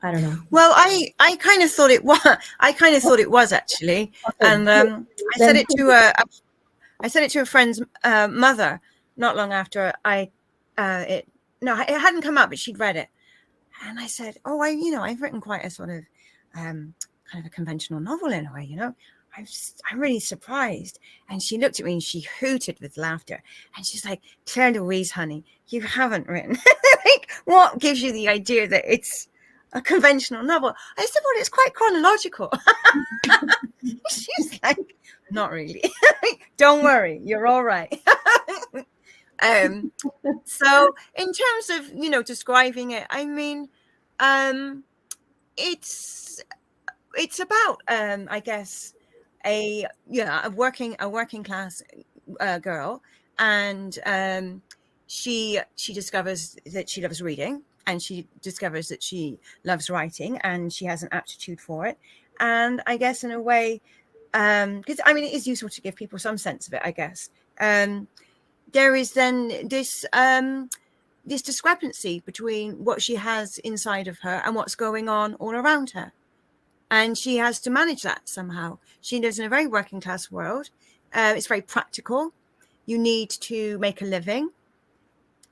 I don't know. Well, I kind of thought it was. I kind of thought it was actually, Okay, and I said it to I said it to a friend's mother not long after it. No, it hadn't come out, but she'd read it, and I said, "Oh, I've written quite a sort of kind of a conventional novel in a way, I'm really surprised." And she looked at me and she hooted with laughter, and she's like, "Claire-Louise, honey, you haven't written. Like, what gives you the idea that it's a conventional novel?" I said, "Well, it's quite chronological." She's like, "Not really." "Don't worry, you're all right." So in terms of describing it, I mean, it's about I guess a working class girl, and she discovers that she loves reading, and she discovers that she loves writing, and she has an aptitude for it. And I guess in a way, because I mean it is useful to give people some sense of it, I guess. There is then this discrepancy between what she has inside of her and what's going on all around her. And she has to manage that somehow. She lives in a very working class world. It's very practical. You need to make a living.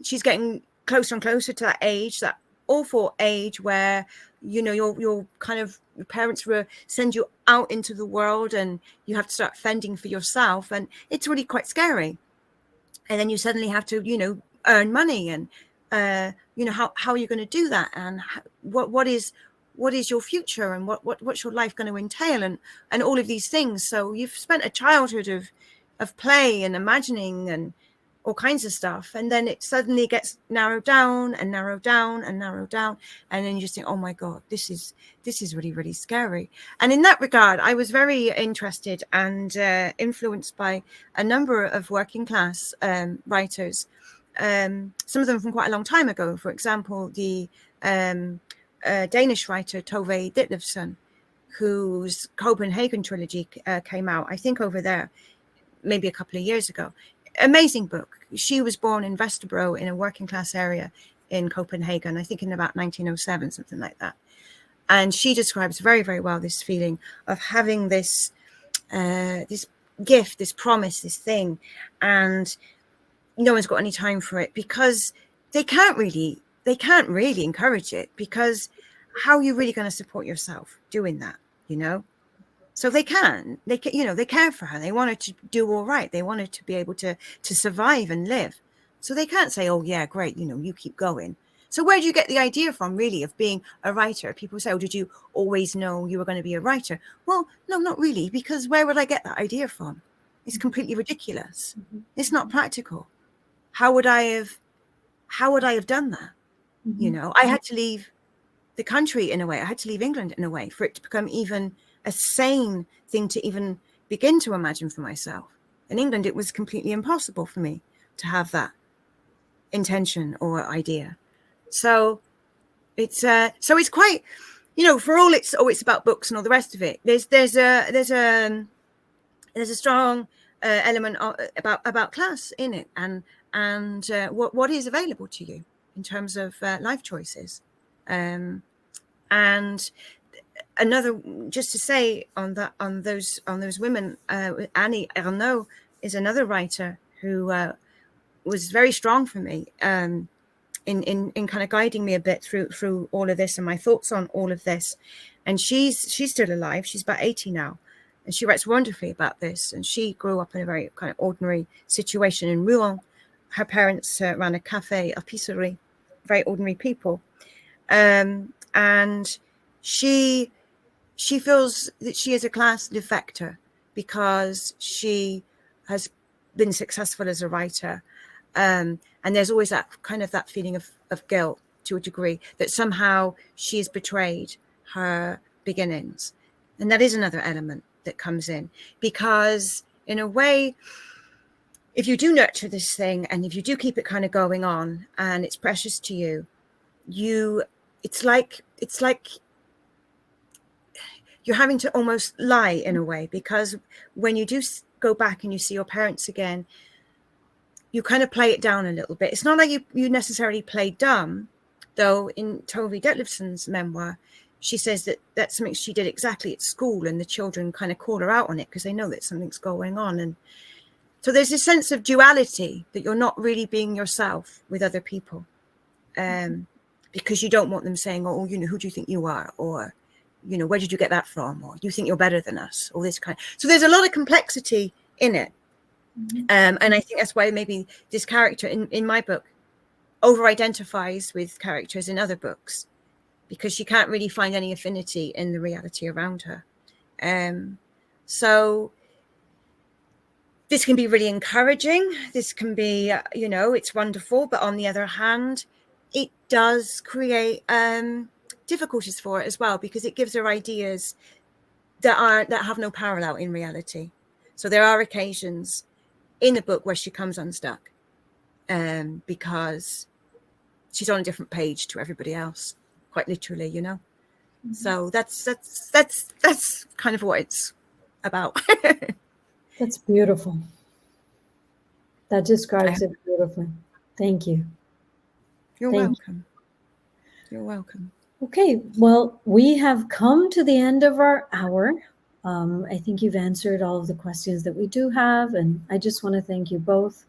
She's getting closer and closer to that age, that awful age where, your kind of your parents send you out into the world and you have to start fending for yourself. And it's really quite scary. And then you suddenly have to, earn money. And, how are you going to do that? And what is your future, and what's your life going to entail, and all of these things. So you've spent a childhood of play and imagining and all kinds of stuff, and then it suddenly gets narrowed down and narrowed down and narrowed down, and then you just think, oh my god, this is really, really scary. And in that regard, I was very interested and influenced by a number of working class writers, some of them from quite a long time ago. For example, the Danish writer Tove Ditlevsen, whose Copenhagen trilogy came out, I think, over there maybe a couple of years ago. Amazing book. She was born in Vesterbro, in a working class area in Copenhagen, I think in about 1907, something like that. And she describes very, very well this feeling of having this gift, this promise, this thing, and no one's got any time for it, because they can't really encourage it, because how are you really going to support yourself doing that, So they care for her. They want her to do all right. They want her to be able to survive and live. So they can't say, oh yeah, great, you keep going. So where do you get the idea from, really, of being a writer? People say, oh, did you always know you were going to be a writer? Well, no, not really, because where would I get that idea from? It's completely ridiculous. It's not practical. How would I have done that? I had to leave the country in a way. I had to leave England in a way for it to become even a sane thing to even begin to imagine for myself. In England, it was completely impossible for me to have that intention or idea. So it's quite, for all it's about books and all the rest of it. There's a strong element about class in it, and what is available to you in terms of life choices. And another, just to say on those women, Annie Ernaux is another writer who was very strong for me in kind of guiding me a bit through all of this and my thoughts on all of this. And she's still alive. She's about 80 now, and she writes wonderfully about this. And she grew up in a very kind of ordinary situation in Rouen. Her parents ran a cafe, a pisserie, very ordinary people. And she feels that she is a class defector because she has been successful as a writer. And there's always that feeling of guilt, to a degree, that somehow she has betrayed her beginnings. And that is another element that comes in, because in a way, if you do nurture this thing, and if you do keep it kind of going on, and it's precious to you, it's like you're having to almost lie in a way, because when you do go back and you see your parents again, you kind of play it down a little bit. It's not like you necessarily play dumb, though. In Tove Detlefsen's memoir, she says that that's something she did exactly at school, and the children kind of call her out on it because they know that something's going on. And so there's this sense of duality, that you're not really being yourself with other people, because you don't want them saying, oh, you know, who do you think you are? Or, you know, where did you get that from? Or you think you're better than us? Or this kind. So there's a lot of complexity in it. And I think that's why maybe this character in my book over-identifies with characters in other books, because she can't really find any affinity in the reality around her. So this can be really encouraging. This can be, you know, it's wonderful. But on the other hand, it does create difficulties for her as well, because it gives her ideas that have no parallel in reality. So there are occasions in the book where she comes unstuck, because she's on a different page to everybody else, quite literally, you know. So that's kind of what it's about. That's beautiful. That describes it beautifully. Thank you. You're welcome. You're welcome. Okay, well, we have come to the end of our hour. I think you've answered all of the questions that we do have, and I just want to thank you both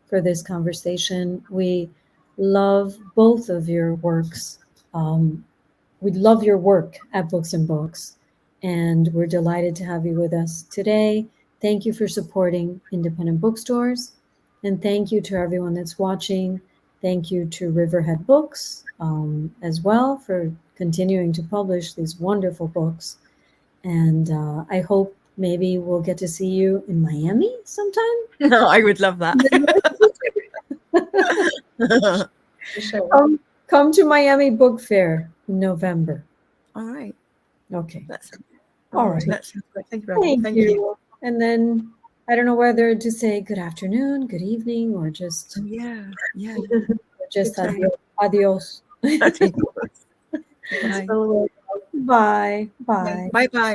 for this conversation. We love both of your works. We love your work at Books and Books, and we're delighted to have you with us today. Thank you for supporting independent bookstores, and thank you to everyone that's watching. Thank you to Riverhead Books as well for continuing to publish these wonderful books. And I hope maybe we'll get to see you in Miami sometime. No, I would love that. Sure. Come to Miami Book Fair in November. All right. Okay. All right. That's great. Thank you. Thank you. And then I don't know whether to say good afternoon, good evening, or just adios. Bye. Bye. Bye. Bye. Bye.